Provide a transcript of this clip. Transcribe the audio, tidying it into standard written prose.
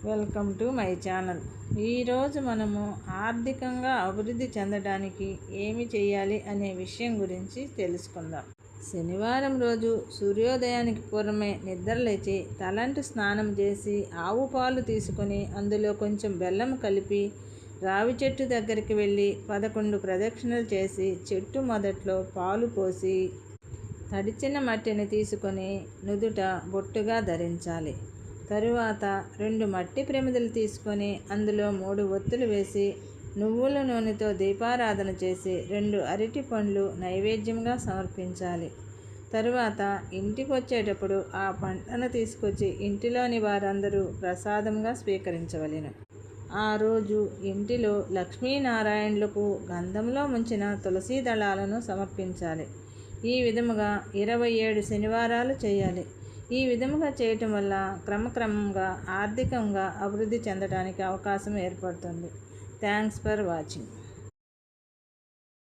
Welcome to my channel. ఈరోజు మనము ఆర్థికంగా అభివృద్ధి చెందడానికి ఏమి చేయాలి అనే విషయం గురించి తెలుసుకుందాం. శనివారం రోజు సూర్యోదయానికి పూర్వమే నిద్రలేచి తలంటు స్నానం చేసి ఆవు పాలు తీసుకొని అందులో కొంచెం బెల్లం కలిపి రావి చెట్టు దగ్గరికి వెళ్ళి 11 ప్రదక్షిణలు చేసి చెట్టు మొదట్లో పాలు పోసి తడిచిన మట్టిని తీసుకొని నుదుట బొట్టుగా ధరించాలి. తరువాత 2 మట్టి ప్రమిదలు తీసుకొని అందులో 3 ఒత్తులు వేసి నువ్వుల నూనెతో దీపారాధన చేసి 2 అరటి పండ్లు నైవేద్యంగా సమర్పించాలి. తరువాత ఇంటికి వచ్చేటప్పుడు ఆ పండ్లను తీసుకొచ్చి ఇంటిలోని వారందరూ ప్రసాదంగా స్వీకరించవలెను. ఆ రోజు ఇంటిలో లక్ష్మీనారాయణులకు గంధంలో ముంచిన తులసీ దళాలను సమర్పించాలి. ఈ విధముగా 27 శనివారాలు చేయాలి. ఈ విధముగా చేయటం వల్ల క్రమక్రమంగా ఆర్థికంగా అభివృద్ధి చెందడానికి అవకాశం ఏర్పడుతుంది. Thanks for watching.